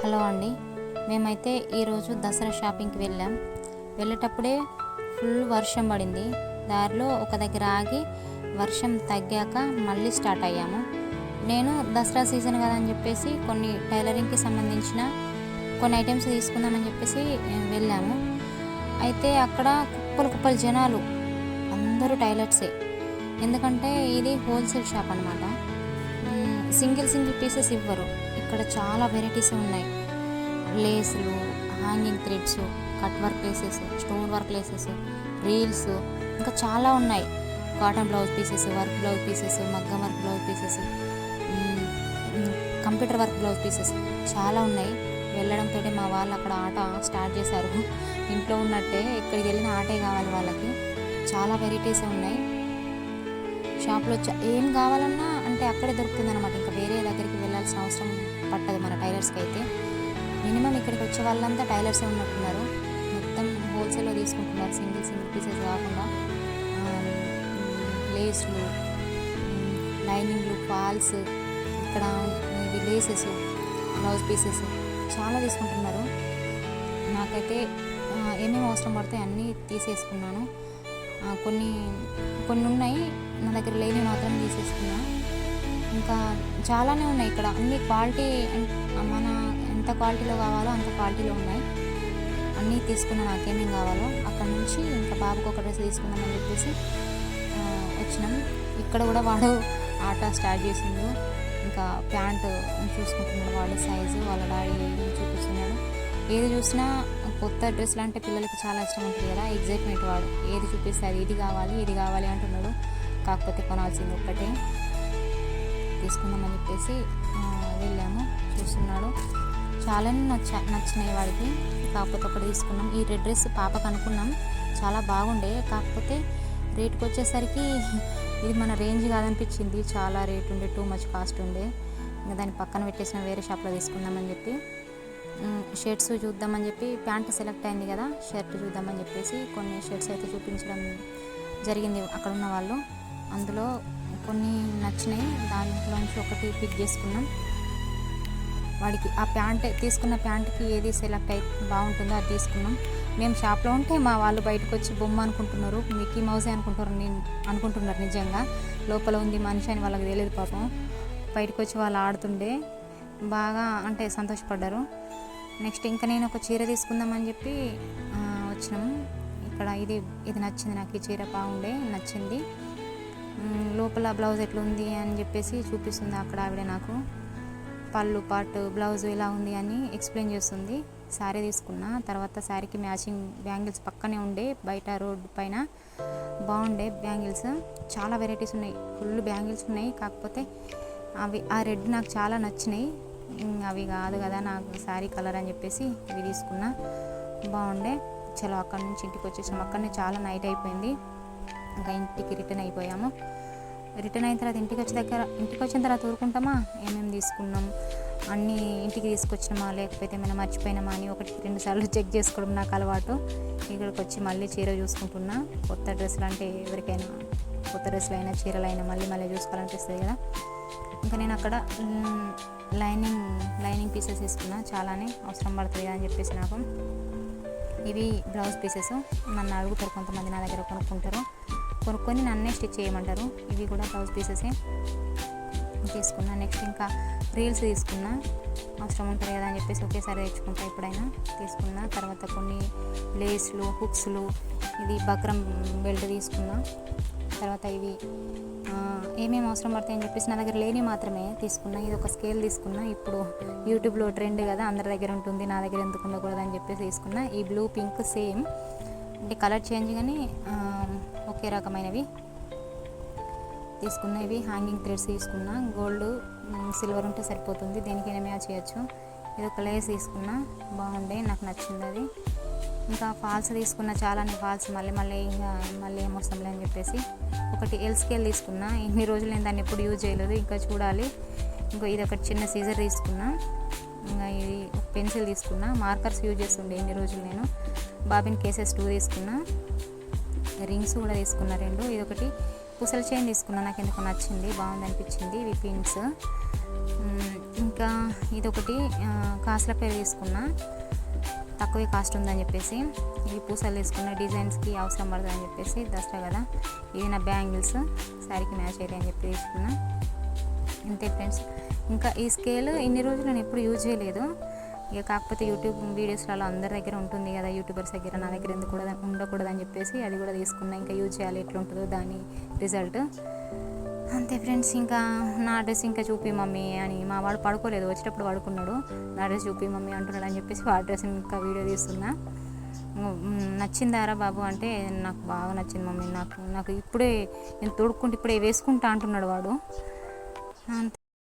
Hello అండి. మేమైతే ఈరోజు దసరా షాపింగ్కి వెళ్ళేటప్పుడే ఫుల్ వర్షం పడింది. దారిలో ఒక దగ్గర ఆగి వర్షం తగ్గాక మళ్ళీ స్టార్ట్ అయ్యాము. నేను దసరా సీజన్ కదా అని చెప్పేసి కొన్ని టైలరింగ్కి సంబంధించిన కొన్ని ఐటమ్స్ తీసుకుందామని చెప్పేసి వెళ్ళాము. అయితే అక్కడ కుప్పలు జనాలు, అందరూ టైలర్సే. ఎందుకంటే ఇది హోల్సేల్ షాప్ అన్నమాట. సింగిల్ పీసెస్ ఇవ్వరు. ఇక్కడ చాలా వెరైటీస్ ఉన్నాయి. లేసులు, hanging threads, cut work laces, stone work laces, reels, ఇంకా చాలా ఉన్నాయి. Cotton blouse pieces, work blouse pieces, మగ్గం work blouse pieces, computer work blouse pieces చాలా ఉన్నాయి. వెళ్ళడంతో మా వాళ్ళు అక్కడ ఆట స్టార్ట్ చేశారు. ఇంట్లో ఉన్నట్టే ఎక్కడికి వెళ్ళిన ఆటే కావాలి వాళ్ళకి. చాలా వెరైటీస్ ఉన్నాయి షాప్లో. ఏం కావాలన్నా అంటే అక్కడే దొరుకుతుంది అనమాట. ఇంకా వేరే దగ్గరికి వెళ్ళాల్సిన అవసరం పట్టదు మన టైలర్స్కి అయితే. మినిమం ఇక్కడికి వచ్చే వాళ్ళంతా టైలర్సే ఉన్నట్టున్నారు. మొత్తం హోల్సేల్లో తీసుకుంటున్నారు, సింగిల్ పీసెస్ కాకుండా. లేస్లు, లైనింగ్లు, ఫాల్స్, ఇక్కడ లేసెస్, బ్లౌజ్ పీసెస్ చాలా తీసుకుంటున్నారు. నాకైతే ఏమేమి అవసరం పడతాయి అన్నీ తీసేసుకున్నాను. కొన్ని ఉన్నాయి, నా దగ్గర లేని మాత్రం తీసేసుకున్నా. ఇంకా చాలానే ఉన్నాయి ఇక్కడ. అన్ని క్వాలిటీ, మన ఎంత క్వాలిటీలో కావాలో అంత క్వాలిటీలో ఉన్నాయి. అన్నీ తీసుకున్నా నాకేమేమి కావాలో. అక్కడ నుంచి ఇంకా బాబుకి ఒక డ్రెస్ తీసుకుందామని చెప్పేసి వచ్చినాం. ఇక్కడ కూడా వాడు ఆట స్టార్ట్ చేసిండు. ఇంకా ప్యాంటు చూసుకుంటున్నాడు వాడు, సైజు వాళ్ళ డాడీ చూపిస్తున్నాడు. ఏది చూసినా కొత్త డ్రెస్లు అంటే పిల్లలకి చాలా ఇష్టం ఉంటుంది కదా, ఎగ్జైట్మెంట్. వాడు ఏది చూపిస్తే అది ఇది కావాలి అంటున్నాడు. కాకపోతే కొనాల్సింది ఒక్కటే, తీసుకుందామని చెప్పేసి వెళ్ళాము. చూస్తున్నాడు. చాలానే నచ్చినాయి వాడికి. కాకపోతే ఒకటి తీసుకున్నాం. ఈ రెడ్ డ్రెస్ పాపకు అనుకున్నాం, చాలా బాగుండే. కాకపోతే రేటుకి వచ్చేసరికి ఇది మన రేంజ్ కాదనిపించింది. చాలా రేట్ ఉండే, టూ మచ్ కాస్ట్ ఉండే. ఇంకా దాన్ని పక్కన పెట్టేసిన వేరే షాప్లో తీసుకుందామని చెప్పి షర్ట్స్ చూద్దామని చెప్పి ప్యాంట్ సెలెక్ట్ అయింది కదా, షర్ట్ చూద్దామని చెప్పేసి కొన్ని షర్ట్స్ అయితే చూపించడం జరిగింది అక్కడ ఉన్న వాళ్ళు. అందులో కొన్ని నచ్చినాయి, దాంట్లోంచి ఒకటి పిక్ చేసుకున్నాం. వాడికి ఆ ప్యాంట్ తీసుకున్న ప్యాంట్కి ఏది సెలెక్ట్ అయి బాగుంటుందో అది తీసుకున్నాం. మేము షాప్లో ఉంటే మా వాళ్ళు బయటకు వచ్చి బొమ్మ అనుకుంటున్నారు, మిక్కీ మౌసే అనుకుంటున్నారు. నిజంగా లోపల ఉంది మనిషి అని వాళ్ళకి తెలియదు పాపం. బయటకు వచ్చి వాళ్ళు ఆడుతుండే బాగా అంటే సంతోషపడ్డారు. నెక్స్ట్ ఇంకా నేను ఒక చీర తీసుకుందామని చెప్పి వచ్చినాము. ఇక్కడ ఇది నచ్చింది నాకు. ఈ చీర బాగుండే, నచ్చింది. లోపల బ్లౌజ్ ఎట్లుంది అని చెప్పేసి చూపిస్తుంది అక్కడ ఆవిడ నాకు. పళ్ళు పాటు బ్లౌజ్ ఇలా ఉంది అని ఎక్స్ప్లెయిన్ చేస్తుంది. శారీ తీసుకున్నా. తర్వాత శారీకి మ్యాచింగ్ బ్యాంగిల్స్ పక్కనే ఉండే, బయట రోడ్డు పైన బాగుండే బ్యాంగిల్స్. చాలా వెరైటీస్ ఉన్నాయి, ఫుల్ బ్యాంగిల్స్ ఉన్నాయి. కాకపోతే ఆ రెడ్ నాకు చాలా నచ్చినాయి. అవి కాదు కదా నాకు శారీ కలర్ అని చెప్పేసి ఇవి తీసుకున్నా. బాగుండే. చలో అక్కడ నుంచి ఇంటికి వచ్చేసాము. అక్కడనే చాలా నైట్ అయిపోయింది. ఇంకా ఇంటికి రిటర్న్ అయిపోయాము. రిటర్న్ అయిన తర్వాత ఇంటికి వచ్చిన తర్వాత ఊరుకుంటామా, ఏమేమి తీసుకున్నాం అన్నీ ఇంటికి తీసుకొచ్చినామా లేకపోతే ఏమైనా మర్చిపోయినామా అని 1-2 సార్లు చెక్ చేసుకోవడం నాకు అలవాటు. ఇక్కడికి వచ్చి మళ్ళీ చీర చూసుకుంటున్నా. కొత్త డ్రెస్సులు అంటే ఎవరికైనా కొత్త డ్రెస్సులు అయినా చీరలు అయినా మళ్ళీ చూసుకోవాలనిపిస్తుంది కదా. ఇంకా నేను అక్కడ లైనింగ్ పీసెస్ తీసుకున్నా. చాలానే అవసరం పడుతుంది కదా అని చెప్పేసి నాకు. ఇవి బ్లౌజ్ పీసెస్. నన్ను అడుగుతారు కొంతమంది, నా దగ్గర కొనుక్కొని నన్నే స్టిచ్ చేయమంటారు. ఇవి కూడా బ్లౌజ్ పీసెసే తీసుకున్నా. నెక్స్ట్ ఇంకా రీల్స్ తీసుకున్నా, అవసరం ఉంటుంది కదా అని చెప్పేసి ఒకేసారి తెచ్చుకుంటా ఎప్పుడైనా. తీసుకున్నా. తర్వాత కొన్ని లేస్లు, హుక్స్లు, ఇది బక్రం బెల్ట్ తీసుకున్నా. తర్వాత ఇవి ఏమేమి అవసరం పడతాయని చెప్పేసి నా దగ్గర లేని మాత్రమే తీసుకున్నా. ఇది ఒక స్కేల్ తీసుకున్నా. ఇప్పుడు యూట్యూబ్లో ట్రెండ్ కదా, అందరి దగ్గర ఉంటుంది, నా దగ్గర ఎందుకు ఉండకూడదు అని చెప్పేసి తీసుకున్నా. ఈ బ్లూ పింక్ సేమ్ అంటే కలర్ చేంజ్ కానీ ఒకే రకమైనవి తీసుకున్నా. ఇవి హ్యాంగింగ్ థ్రెడ్స్ తీసుకున్నా. గోల్డ్ సిల్వర్ ఉంటే సరిపోతుంది, దేనికైనా మ్యాచ్ చేయొచ్చు. ఇది ఒక లేస్ తీసుకున్నా, బాగుండే, నాకు నచ్చింది అది. ఇంకా ఫాల్స్ తీసుకున్నా. చాలానే ఫాల్స్ మళ్ళీ ఏమొస్తాంలే అని చెప్పేసి ఒకటి ఎల్ స్కేల్ తీసుకున్నా. ఇన్ని రోజులు నేను దాన్ని ఎప్పుడు యూజ్ చేయలేదు, ఇంకా చూడాలి. ఇంకా ఇది ఒకటి చిన్న సీజర్ తీసుకున్నా. ఇంకా ఇది పెన్సిల్ తీసుకున్నా. మార్కర్స్ యూజ్ చేస్తుండే ఇన్ని రోజులు నేను. బాబిన్ కేసెస్ 2 తీసుకున్నా. రింగ్స్ కూడా తీసుకున్నా 2. ఇది ఒకటి పుసల చైన్ తీసుకున్నా, నాకు ఎందుకు నచ్చింది, బాగుంది అనిపించింది. ఇవి పిన్స్. ఇంకా ఇదొకటి కాస్ట్ల పేరు తీసుకున్నా, తక్కువే కాస్ట్ ఉందని చెప్పేసి. ఇవి పూసలు తీసుకున్న డిజైన్స్కి అవసరం పడుతుందని చెప్పేసి, దసరా కదా. ఇవి నా బ్యాంగిల్స్ శారీకి మ్యాచ్ అయితే అని చెప్పి తీసుకున్నా. అంతే ఫ్రెండ్స్. ఇంకా ఈ స్కేల్ ఇన్ని రోజులు నేను ఎప్పుడు యూజ్ చేయలేదు. ఇక కాకపోతే యూట్యూబ్ వీడియోస్లలో అందరి దగ్గర ఉంటుంది కదా, యూట్యూబర్స్ దగ్గర, నా దగ్గర ఎందుకు కూడా ఉండకూడదని చెప్పేసి అది కూడా తీసుకున్నా. ఇంకా యూజ్ చేయాలి ఎట్లా ఉంటుందో దాని రిజల్ట్. అంతే ఫ్రెండ్స్. ఇంకా నా డ్రెస్ ఇంకా చూపి మమ్మీ అని, మా వాడు పడుకోలేదు, వచ్చేటప్పుడు పడుకున్నాడు. నా డ్రెస్ చూపి మమ్మీ అంటున్నాడు అని చెప్పేసి వాడి డ్రెస్ ఇంకా వీడియో తీస్తున్నా. నచ్చిందారా బాబు అంటే, నాకు బాగా నచ్చింది మమ్మీ, నాకు ఇప్పుడే నేను తొడుక్కుంటే ఇప్పుడే వేసుకుంటా అంటున్నాడు వాడు. అంతే.